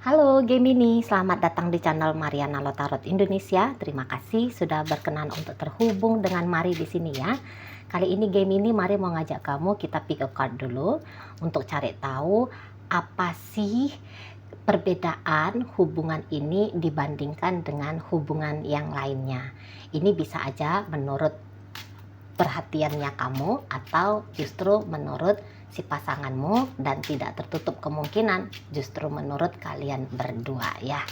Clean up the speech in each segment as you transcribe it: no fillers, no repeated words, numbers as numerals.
Halo Gemini, selamat datang di channel Mariana Lotarot Indonesia. Terima kasih sudah berkenan untuk terhubung dengan Mari di sini ya. Kali ini Gemini, Mari mau ngajak kamu kita pick a card dulu untuk cari tahu apa sih perbedaan hubungan ini dibandingkan dengan hubungan yang lainnya. Ini bisa aja menurut perhatiannya kamu atau justru menurut si pasanganmu, dan tidak tertutup kemungkinan justru menurut kalian berdua ya.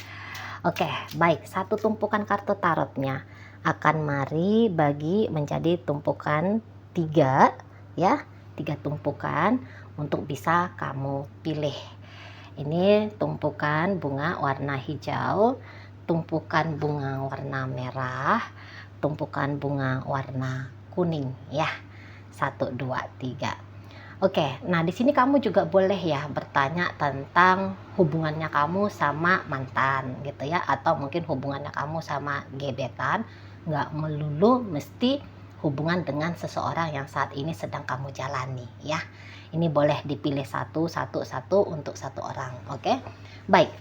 Oke, baik, satu tumpukan kartu tarotnya akan Mari bagi menjadi tumpukan 3 ya, 3 tumpukan untuk bisa kamu pilih. Ini tumpukan bunga warna hijau, tumpukan bunga warna merah, tumpukan bunga warna kuning ya. 1, 2, 3. Oke, nah di sini kamu juga boleh ya bertanya tentang hubungannya kamu sama mantan gitu ya, atau mungkin hubungannya kamu sama gebetan. Nggak melulu mesti hubungan dengan seseorang yang saat ini sedang kamu jalani ya. Ini boleh dipilih satu untuk satu orang. Oke, baik,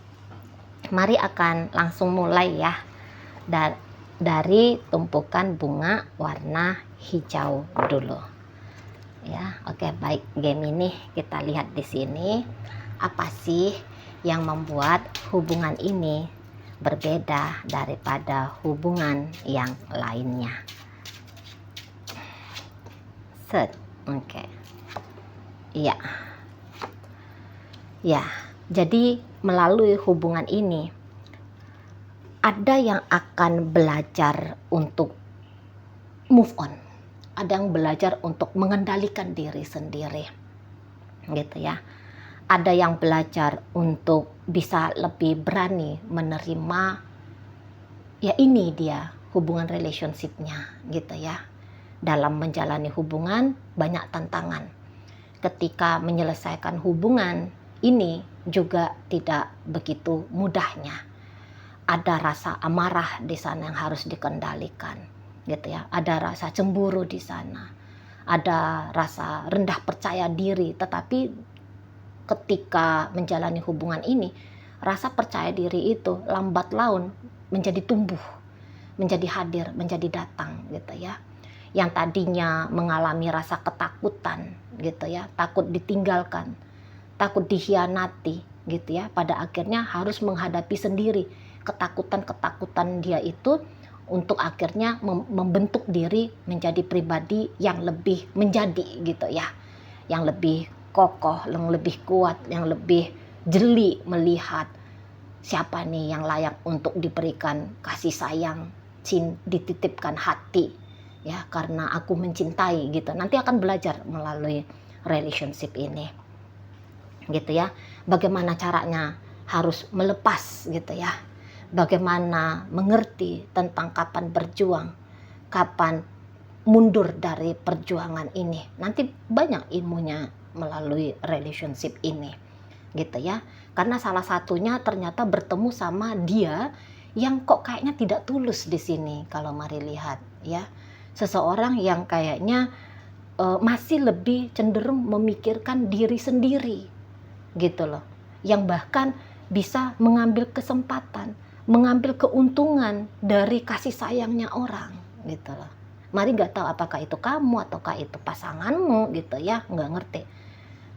Mari akan langsung mulai ya. Dari tumpukan bunga warna hijau dulu. Ya, oke, baik Gemini, kita lihat di sini apa sih yang membuat hubungan ini berbeda daripada hubungan yang lainnya. Oke. Iya. Ya, jadi melalui hubungan ini ada yang akan belajar untuk move on. Ada yang belajar untuk mengendalikan diri sendiri gitu ya. Ada yang belajar untuk bisa lebih berani menerima, ya ini dia hubungan relationship-nya gitu ya. Dalam menjalani hubungan banyak tantangan. Ketika menyelesaikan hubungan ini juga tidak begitu mudahnya. Ada rasa amarah di sana yang harus dikendalikan gitu ya. Ada rasa cemburu di sana, ada rasa rendah percaya diri. Tetapi ketika menjalani hubungan ini, rasa percaya diri itu lambat laun menjadi tumbuh, menjadi hadir, menjadi datang gitu ya. Yang tadinya mengalami rasa ketakutan gitu ya, takut ditinggalkan, takut dikhianati gitu ya, pada akhirnya harus menghadapi sendiri ketakutan dia itu, untuk akhirnya membentuk diri menjadi pribadi yang lebih menjadi gitu ya, yang lebih kokoh, yang lebih kuat, yang lebih jeli melihat siapa nih yang layak untuk diberikan kasih sayang, dititipkan hati ya, karena aku mencintai gitu. Nanti akan belajar melalui relationship ini gitu ya, bagaimana caranya harus melepas gitu ya, bagaimana mengerti tentang kapan berjuang, kapan mundur dari perjuangan ini. Nanti banyak ilmunya melalui relationship ini gitu ya. Karena salah satunya ternyata bertemu sama dia yang kok kayaknya tidak tulus di sini. Kalau Mari lihat ya, seseorang yang kayaknya masih lebih cenderung memikirkan diri sendiri gitu loh, yang bahkan bisa mengambil kesempatan, mengambil keuntungan dari kasih sayangnya orang gitu loh. Mari nggak tahu apakah itu kamu ataukah itu pasanganmu gitu ya, nggak ngerti.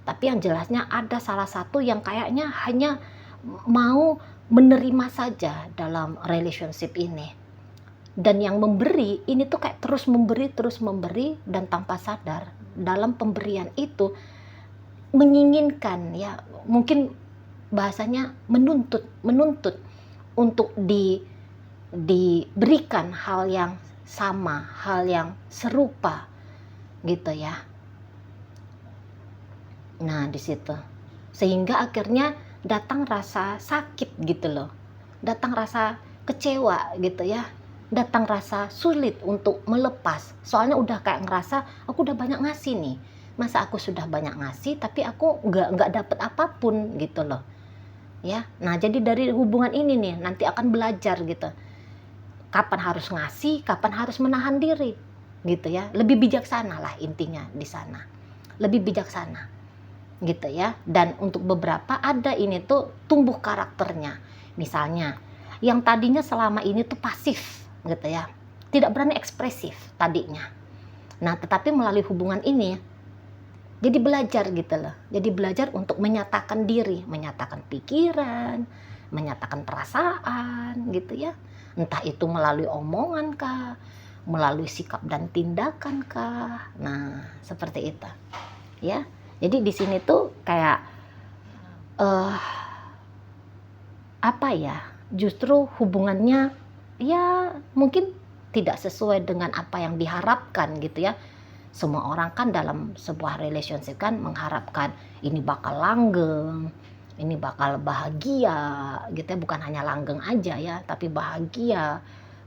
Tapi yang jelasnya ada salah satu yang kayaknya hanya mau menerima saja dalam relationship ini. Dan yang memberi ini tuh kayak terus memberi, dan tanpa sadar dalam pemberian itu menginginkan ya, mungkin bahasanya menuntut untuk diberikan hal yang sama, hal yang serupa gitu ya. Nah di situ sehingga akhirnya datang rasa sakit gitu loh, datang rasa kecewa gitu ya, datang rasa sulit untuk melepas. Soalnya udah kayak ngerasa aku udah banyak ngasih nih, masa aku sudah banyak ngasih tapi aku nggak dapet apapun gitu loh ya. Nah jadi dari hubungan ini nih nanti akan belajar gitu, kapan harus ngasih, kapan harus menahan diri gitu ya. Lebih bijaksana lah intinya di sana, lebih bijaksana gitu ya. Dan untuk beberapa ada ini tuh tumbuh karakternya. Misalnya yang tadinya selama ini tuh pasif gitu ya, tidak berani ekspresif tadinya. Nah, tetapi melalui hubungan ini jadi belajar gitu loh. Jadi belajar untuk menyatakan diri, menyatakan pikiran, menyatakan perasaan gitu ya. Entah itu melalui omongan kah, melalui sikap dan tindakan kah. Nah, seperti itu. Ya. Jadi di sini tuh kayak apa ya? Justru hubungannya ya mungkin tidak sesuai dengan apa yang diharapkan gitu ya. Semua orang kan dalam sebuah relationship kan mengharapkan ini bakal langgeng, ini bakal bahagia gitu ya, bukan hanya langgeng aja ya, tapi bahagia.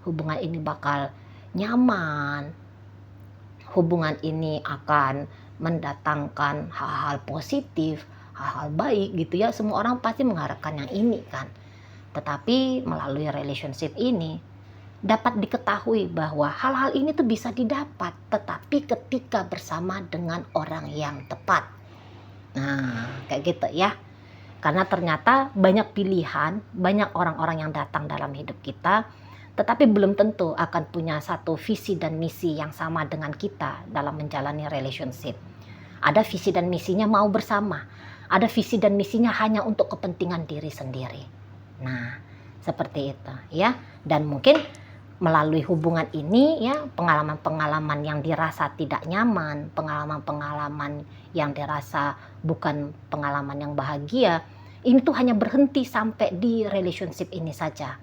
Hubungan ini bakal nyaman, hubungan ini akan mendatangkan hal-hal positif, hal-hal baik gitu ya. Semua orang pasti mengharapkan yang ini kan. Tetapi melalui relationship ini dapat diketahui bahwa hal-hal ini tuh bisa didapat, tetapi ketika bersama dengan orang yang tepat. Nah, kayak gitu ya. Karena ternyata banyak pilihan, banyak orang-orang yang datang dalam hidup kita, tetapi belum tentu akan punya satu visi dan misi yang sama dengan kita dalam menjalani relationship. Ada visi dan misinya mau bersama, ada visi dan misinya hanya untuk kepentingan diri sendiri. Nah, seperti itu ya. Dan mungkin melalui hubungan ini ya, pengalaman-pengalaman yang dirasa tidak nyaman, pengalaman-pengalaman yang dirasa bukan pengalaman yang bahagia, ini tuh hanya berhenti sampai di relationship ini saja.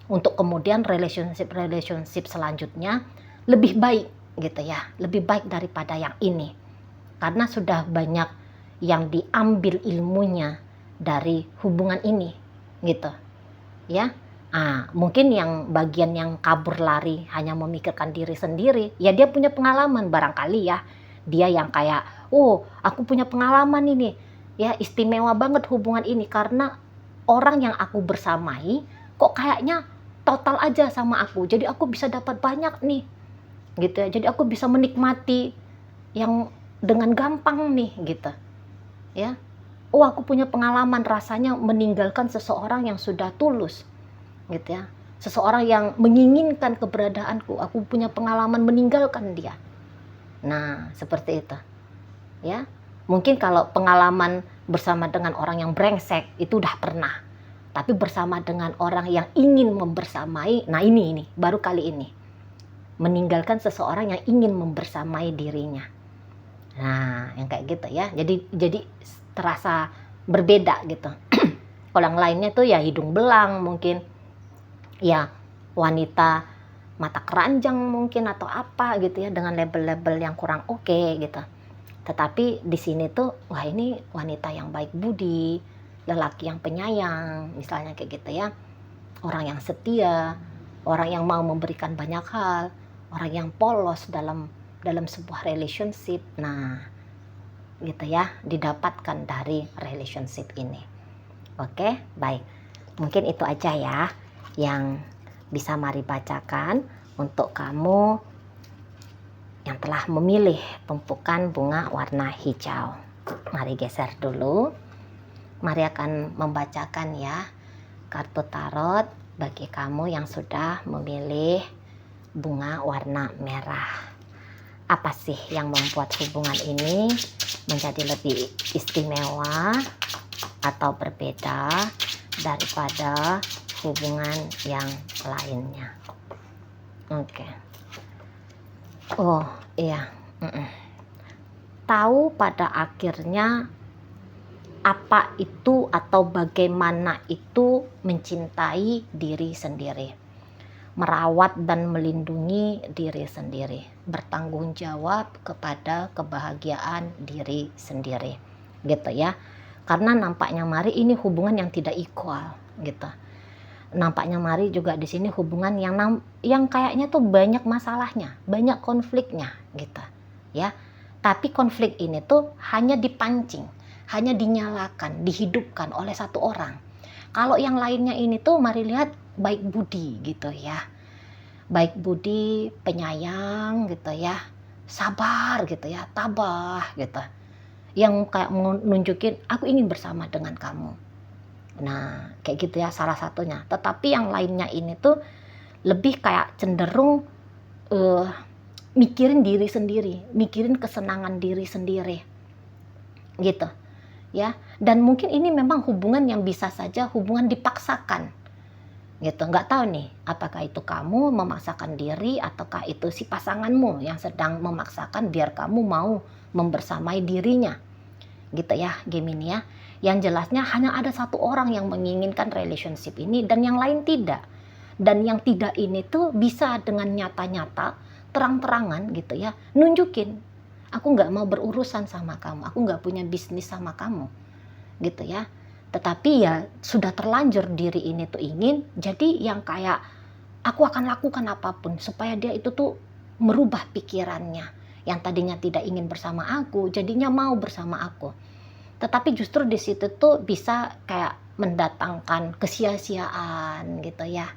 Untuk kemudian relationship selanjutnya lebih baik gitu ya, lebih baik daripada yang ini. Karena sudah banyak yang diambil ilmunya dari hubungan ini gitu ya. Mungkin yang bagian yang kabur lari hanya memikirkan diri sendiri, ya dia punya pengalaman barangkali ya. Dia yang kayak, oh aku punya pengalaman ini, ya istimewa banget hubungan ini karena orang yang aku bersamai kok kayaknya total aja sama aku. Jadi aku bisa dapat banyak nih, gitu ya. Jadi aku bisa menikmati yang dengan gampang nih, gitu ya. Oh aku punya pengalaman rasanya meninggalkan seseorang yang sudah tulus, gitu ya, seseorang yang menginginkan keberadaanku, aku punya pengalaman meninggalkan dia. Nah seperti itu ya. Mungkin kalau pengalaman bersama dengan orang yang brengsek itu udah pernah, tapi bersama dengan orang yang ingin membersamai, nah ini baru kali ini meninggalkan seseorang yang ingin membersamai dirinya. Nah yang kayak gitu ya, jadi terasa berbeda gitu. Kalau yang lainnya tuh ya hidung belang mungkin, ya wanita mata keranjang mungkin atau apa gitu ya, dengan label-label yang kurang oke gitu. Tetapi di sini tuh wah ini wanita yang baik budi, lelaki yang penyayang misalnya kayak gitu ya, orang yang setia, orang yang mau memberikan banyak hal, orang yang polos dalam sebuah relationship. Nah gitu ya, didapatkan dari relationship ini. Oke, baik. Mungkin itu aja ya yang bisa Mari bacakan untuk kamu yang telah memilih tumpukan bunga warna hijau. Mari geser dulu. Mari akan membacakan ya kartu tarot bagi kamu yang sudah memilih bunga warna merah. Apa sih yang membuat hubungan ini menjadi lebih istimewa atau berbeda daripada hubungan yang lainnya? Oke. Oh iya. Tahu pada akhirnya apa itu atau bagaimana itu mencintai diri sendiri, merawat dan melindungi diri sendiri, bertanggung jawab kepada kebahagiaan diri sendiri, gitu ya. Karena nampaknya Mari ini hubungan yang tidak equal, gitu. Nampaknya Mari juga di sini hubungan yang kayaknya tuh banyak masalahnya, banyak konfliknya, gitu, ya. Tapi konflik ini tuh hanya dipancing, hanya dinyalakan, dihidupkan oleh satu orang. Kalau yang lainnya ini tuh Mari lihat baik budi gitu ya, baik budi, penyayang gitu ya, sabar gitu ya, tabah gitu. yang kayak mau nunjukin aku ingin bersama dengan kamu. Nah, kayak gitu ya salah satunya. Tetapi yang lainnya ini tuh lebih kayak cenderung mikirin diri sendiri, mikirin kesenangan diri sendiri, gitu ya. Dan mungkin ini memang hubungan yang bisa saja hubungan dipaksakan, gitu. Nggak tahu nih, apakah itu kamu memaksakan diri ataukah itu si pasanganmu yang sedang memaksakan biar kamu mau membersamai dirinya, gitu ya, Gemini ya. Yang jelasnya hanya ada satu orang yang menginginkan relationship ini dan yang lain tidak. Dan yang tidak ini tuh bisa dengan nyata-nyata, terang-terangan gitu ya, nunjukin, aku nggak mau berurusan sama kamu, aku nggak punya bisnis sama kamu, gitu ya. Tetapi ya sudah terlanjur diri ini tuh ingin, jadi yang kayak aku akan lakukan apapun supaya dia itu tuh merubah pikirannya. Yang tadinya tidak ingin bersama aku, jadinya mau bersama aku. Tetapi justru di situ tuh bisa kayak mendatangkan kesia-siaan gitu ya.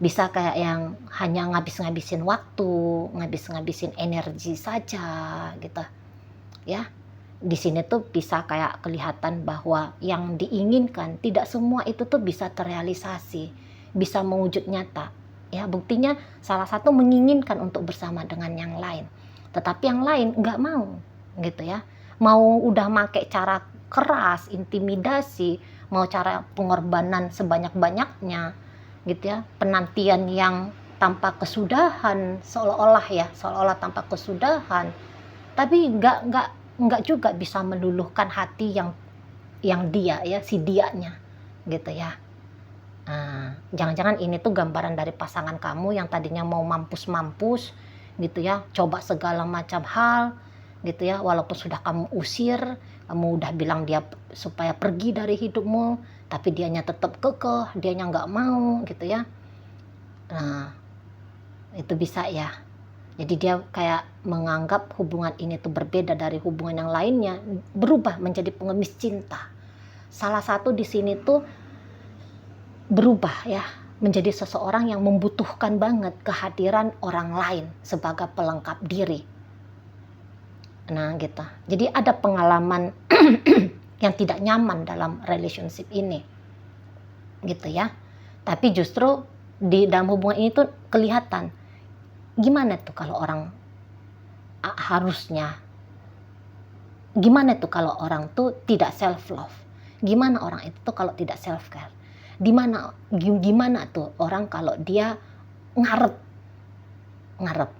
Bisa kayak yang hanya ngabis-ngabisin waktu, ngabis-ngabisin energi saja gitu ya. Di sini tuh bisa kayak kelihatan bahwa yang diinginkan tidak semua itu tuh bisa terrealisasi, bisa mewujud nyata. Ya, buktinya salah satu menginginkan untuk bersama dengan yang lain, tetapi yang lain nggak mau, gitu ya. Mau udah make cara keras, intimidasi, mau cara pengorbanan sebanyak-banyaknya, gitu ya. Penantian yang tanpa kesudahan, seolah-olah tanpa kesudahan, tapi nggak juga bisa meluluhkan hati yang dia ya, si dianya, gitu ya. Nah, jangan-jangan ini tuh gambaran dari pasangan kamu yang tadinya mau mampus-mampus gitu ya, coba segala macam hal gitu ya, walaupun sudah kamu usir, kamu udah bilang dia supaya pergi dari hidupmu, tapi dianya tetap kekeh, dianya nggak mau gitu ya. Nah, itu bisa ya. Jadi dia kayak menganggap hubungan ini tuh berbeda dari hubungan yang lainnya, berubah menjadi pengemis cinta. Salah satu di sini tuh berubah ya, menjadi seseorang yang membutuhkan banget kehadiran orang lain sebagai pelengkap diri. Nah gitu. Jadi ada pengalaman yang tidak nyaman dalam relationship ini, gitu ya. Tapi justru di dalam hubungan ini tuh kelihatan gimana tuh kalau orang harusnya, gimana tuh kalau orang tuh tidak self love, gimana orang itu tuh kalau tidak self care, gimana tuh orang kalau dia ngarep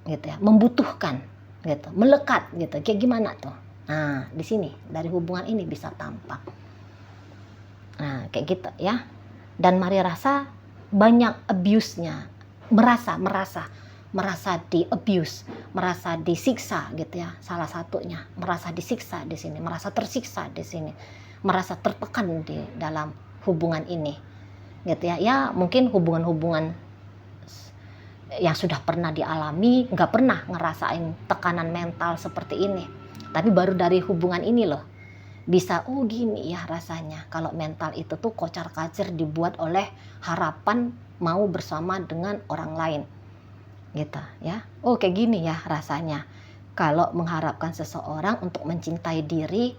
gitu ya, membutuhkan gitu, melekat gitu, kayak gimana tuh. Nah di sini dari hubungan ini bisa tampak. Nah kayak gitu ya. Dan mari rasa banyak abuse-nya, merasa di abuse, merasa disiksa gitu ya. Salah satunya merasa disiksa di sini, merasa tersiksa di sini, merasa tertekan di dalam hubungan ini, gitu ya. Ya mungkin hubungan-hubungan yang sudah pernah dialami nggak pernah ngerasain tekanan mental seperti ini, tapi baru dari hubungan ini loh bisa, oh gini ya rasanya kalau mental itu tuh kocar-kacir dibuat oleh harapan mau bersama dengan orang lain, gitu ya. Oh kayak gini ya rasanya kalau mengharapkan seseorang untuk mencintai diri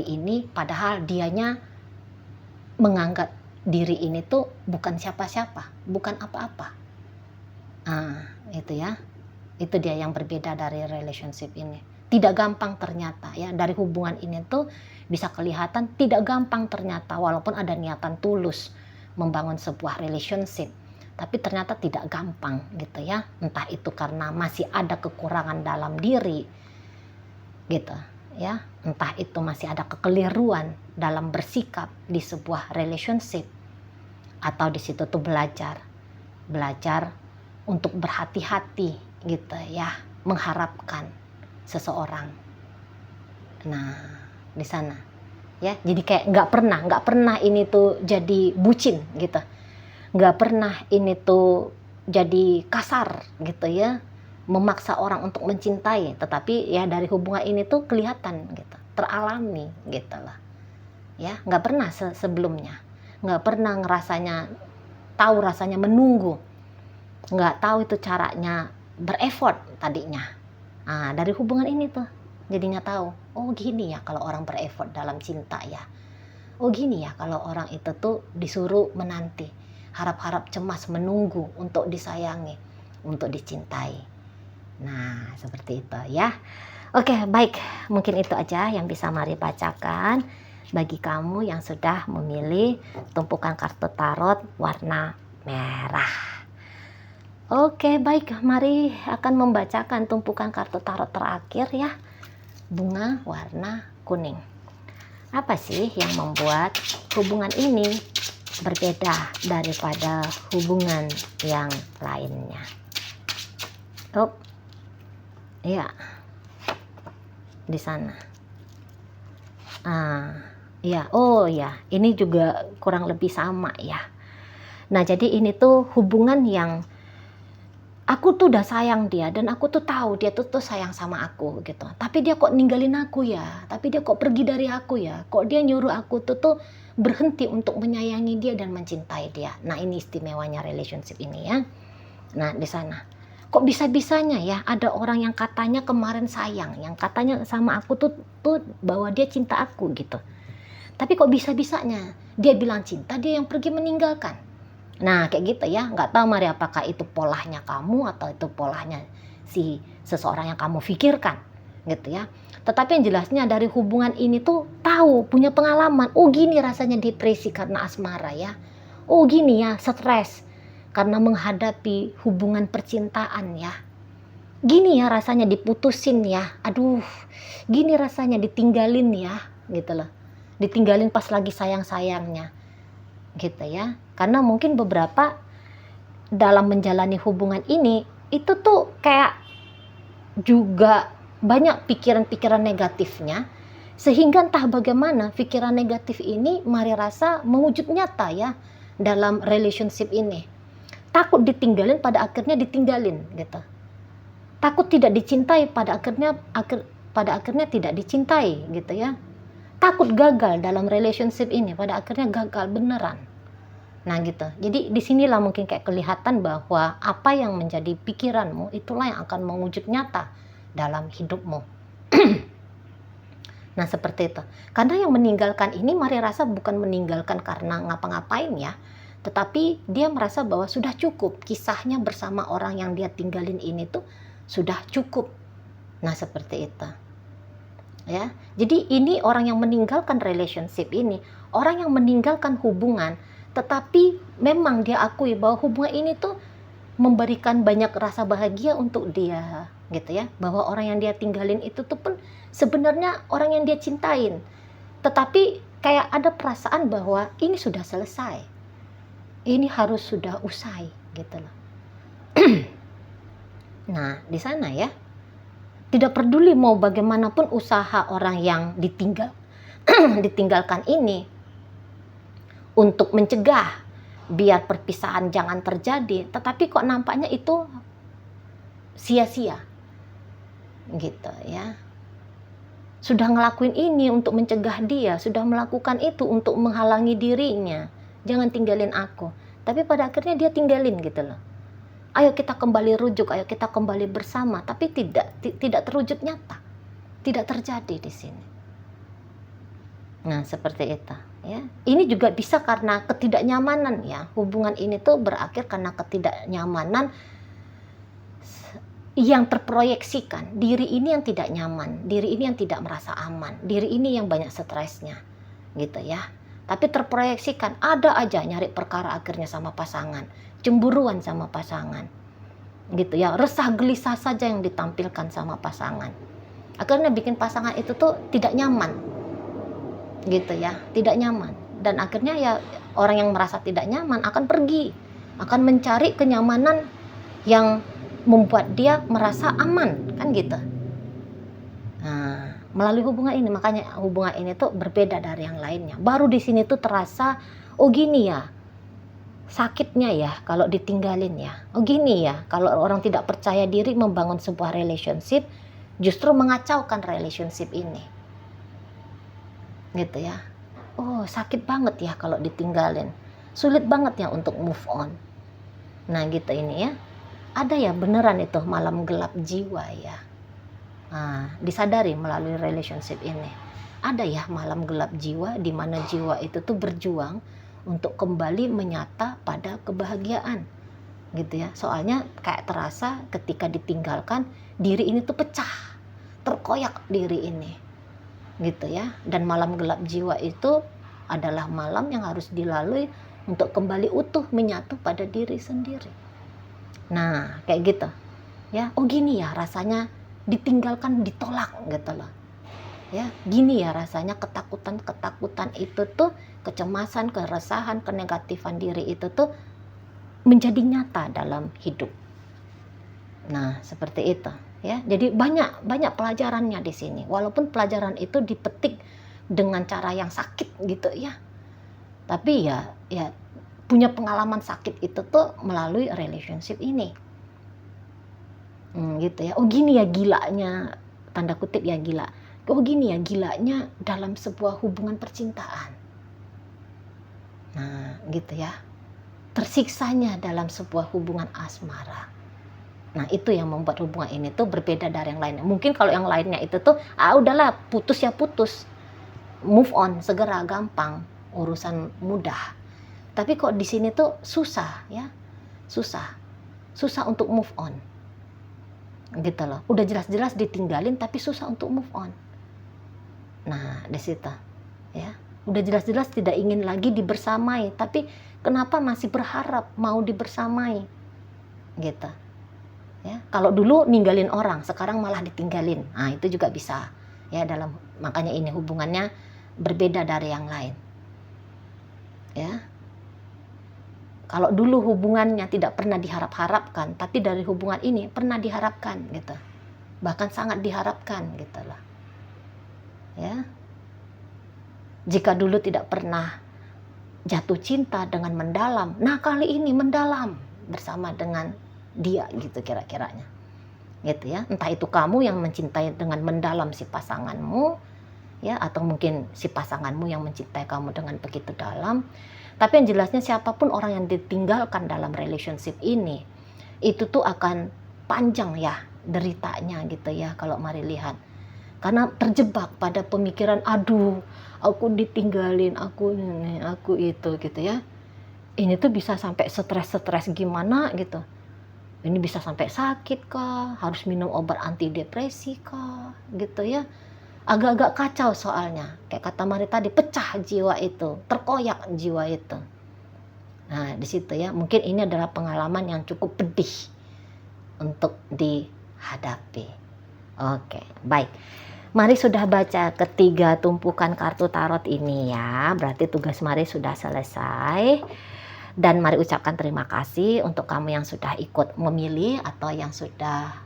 ini, padahal dianya menganggap diri ini tuh bukan siapa-siapa, bukan apa-apa. Itu ya, itu dia yang berbeda dari relationship ini. Tidak gampang ternyata ya, dari hubungan ini tuh bisa kelihatan tidak gampang ternyata, walaupun ada niatan tulus membangun sebuah relationship, tapi ternyata tidak gampang gitu ya. Entah itu karena masih ada kekurangan dalam diri gitu ya, entah itu masih ada kekeliruan dalam bersikap di sebuah relationship, atau di situ tuh belajar untuk berhati-hati gitu ya, mengharapkan seseorang. Nah di sana ya, jadi kayak nggak pernah ini tuh jadi bucin gitu, nggak pernah ini tuh jadi kasar gitu ya, memaksa orang untuk mencintai. Tetapi ya dari hubungan ini tuh kelihatan gitu, teralami gitu lah ya. Nggak pernah sebelumnya, nggak pernah tahu rasanya menunggu, nggak tahu itu caranya berefort tadinya. Nah dari hubungan ini tuh Jadinya tahu, oh gini ya kalau orang bereffort dalam cinta ya. Oh gini ya kalau orang itu tuh disuruh menanti, harap-harap cemas menunggu untuk disayangi, untuk dicintai. Nah, seperti itu ya. Oke, baik. Mungkin itu aja yang bisa Mari bacakan bagi kamu yang sudah memilih tumpukan kartu tarot warna merah. Oke, baik. Mari akan membacakan tumpukan kartu tarot terakhir ya. Bunga warna kuning. Apa sih yang membuat hubungan ini berbeda daripada hubungan yang lainnya? Oh, iya, di sana. Ya, oh ya, ini juga kurang lebih sama ya. Nah, jadi ini tuh hubungan yang aku tuh udah sayang dia, dan aku tuh tahu dia tuh sayang sama aku gitu. Tapi dia kok ninggalin aku ya, tapi dia kok pergi dari aku ya, kok dia nyuruh aku tuh berhenti untuk menyayangi dia dan mencintai dia. Nah, ini istimewanya relationship ini ya. Nah, di sana. Kok bisa-bisanya ya ada orang yang katanya kemarin sayang, yang katanya sama aku tuh bahwa dia cinta aku gitu. Tapi kok bisa-bisanya dia bilang cinta, dia yang pergi meninggalkan. Nah, kayak gitu ya. Nggak tahu Mari apakah itu polanya kamu atau itu polanya si seseorang yang kamu pikirkan gitu ya. Tetapi yang jelasnya dari hubungan ini tuh tahu, punya pengalaman. Oh gini rasanya depresi karena asmara ya. Oh gini ya stres karena menghadapi hubungan percintaan ya. Gini ya rasanya diputusin ya. Aduh, gini rasanya ditinggalin ya gitu loh. Ditinggalin pas lagi sayang-sayangnya gitu ya. Karena mungkin beberapa dalam menjalani hubungan ini itu tuh kayak juga banyak pikiran-pikiran negatifnya, sehingga entah bagaimana pikiran negatif ini Mari rasa mewujud nyata ya dalam relationship ini. Takut ditinggalin, pada akhirnya ditinggalin gitu. Takut tidak dicintai, pada akhirnya tidak dicintai gitu ya. Takut gagal dalam relationship ini, pada akhirnya gagal beneran. Nah gitu. Jadi disinilah mungkin kayak kelihatan bahwa apa yang menjadi pikiranmu itulah yang akan mewujud nyata dalam hidupmu. Nah seperti itu. Karena yang meninggalkan ini Mari rasa bukan meninggalkan karena ngapa-ngapain ya, tetapi dia merasa bahwa sudah cukup, kisahnya bersama orang yang dia tinggalin ini tuh sudah cukup. Nah seperti itu ya. Jadi ini orang yang meninggalkan relationship ini, orang yang meninggalkan hubungan, tetapi memang dia akui bahwa hubungan ini tuh memberikan banyak rasa bahagia untuk dia gitu ya, bahwa orang yang dia tinggalin itu tuh pun sebenarnya orang yang dia cintain, tetapi kayak ada perasaan bahwa ini sudah selesai, ini harus sudah usai gitu loh. Nah di sana ya, tidak peduli mau bagaimanapun usaha orang yang ditinggalkan ini untuk mencegah biar perpisahan jangan terjadi, tetapi kok nampaknya itu sia-sia gitu ya. Sudah ngelakuin ini untuk mencegah dia, sudah melakukan itu untuk menghalangi dirinya, jangan tinggalin aku, tapi pada akhirnya dia tinggalin gitu loh. Ayo kita kembali rujuk, ayo kita kembali bersama, tapi tidak terwujud nyata, tidak terjadi di sini. Nah seperti itu ya. Ini juga bisa karena ketidaknyamanan ya. Hubungan ini tuh berakhir karena ketidaknyamanan yang terproyeksikan. Diri ini yang tidak nyaman, diri ini yang tidak merasa aman, diri ini yang banyak stresnya gitu ya. Tapi terproyeksikan, ada aja nyari perkara akhirnya sama pasangan, cemburuan sama pasangan gitu ya, resah gelisah saja yang ditampilkan sama pasangan, akhirnya bikin pasangan itu tuh tidak nyaman gitu ya, tidak nyaman. Dan akhirnya ya orang yang merasa tidak nyaman akan pergi, akan mencari kenyamanan yang membuat dia merasa aman kan gitu. Nah melalui hubungan ini, makanya hubungan ini tuh berbeda dari yang lainnya. Baru di sini tuh terasa, oh gini ya sakitnya ya kalau ditinggalin ya, oh gini ya kalau orang tidak percaya diri membangun sebuah relationship, justru mengacaukan relationship ini gitu ya. Oh sakit banget ya kalau ditinggalin, sulit banget ya untuk move on. Nah gitu ini ya, ada ya beneran itu malam gelap jiwa ya. Nah, disadari melalui relationship ini. Ada ya malam gelap jiwa di mana jiwa itu tuh berjuang untuk kembali menyata pada kebahagiaan. Gitu ya. Soalnya kayak terasa ketika ditinggalkan diri ini tuh pecah. Terkoyak diri ini. Gitu ya. Dan malam gelap jiwa itu adalah malam yang harus dilalui untuk kembali utuh menyatu pada diri sendiri. Nah, kayak gitu. Ya, oh gini ya rasanya ditinggalkan, ditolak gitu loh. Ya, gini ya rasanya ketakutan itu tuh, kecemasan, keresahan, kenegatifan diri itu tuh menjadi nyata dalam hidup. Nah, seperti itu ya. Jadi banyak pelajarannya di sini. Walaupun pelajaran itu dipetik dengan cara yang sakit gitu ya. Tapi ya punya pengalaman sakit itu tuh melalui relationship ini. Gitu ya. Oh gini ya gilanya, tanda kutip ya gila. Oh gini ya gilanya dalam sebuah hubungan percintaan. Nah, gitu ya. Tersiksanya dalam sebuah hubungan asmara. Nah, itu yang membuat hubungan ini tuh berbeda dari yang lainnya. Mungkin kalau yang lainnya itu tuh, udahlah putus ya putus. Move on, segera, gampang. Urusan mudah. Tapi kok di sini tuh susah ya. Susah untuk move on. Gitu loh. Udah jelas-jelas ditinggalin tapi susah untuk move on. Nah, di situ ya. Udah jelas-jelas tidak ingin lagi dibersamai, tapi kenapa masih berharap mau dibersamai? Gitu. Ya, kalau dulu ninggalin orang, sekarang malah ditinggalin. Nah, itu juga bisa. Ya, makanya ini hubungannya berbeda dari yang lain. Ya. Kalau dulu hubungannya tidak pernah diharap-harapkan, tapi dari hubungan ini pernah diharapkan gitu. Bahkan sangat diharapkan gitu lah. Ya. Jika dulu tidak pernah jatuh cinta dengan mendalam, nah kali ini mendalam bersama dengan dia gitu kira-kiranya. Gitu ya. Entah itu kamu yang mencintai dengan mendalam si pasanganmu, ya, atau mungkin si pasanganmu yang mencintai kamu dengan begitu dalam. Tapi yang jelasnya siapapun orang yang ditinggalkan dalam relationship ini, itu tuh akan panjang ya deritanya gitu ya kalau mari lihat. Karena terjebak pada pemikiran, aduh aku ditinggalin, aku ini, aku itu gitu ya. Ini tuh bisa sampai stres gimana gitu. Ini bisa sampai sakit kah, harus minum obat antidepresi kah gitu ya. Agak-agak kacau soalnya, kayak kata Mari tadi, pecah jiwa itu, terkoyak jiwa itu. Nah, di situ ya, mungkin ini adalah pengalaman yang cukup pedih untuk dihadapi. Oke, baik. Mari sudah baca ketiga tumpukan kartu tarot ini ya, berarti tugas Mari sudah selesai. Dan Mari ucapkan terima kasih untuk kamu yang sudah ikut memilih atau yang sudah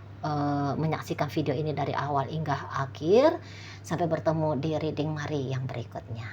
menyaksikan video ini dari awal hingga akhir. Sampai bertemu di reading Mari yang berikutnya.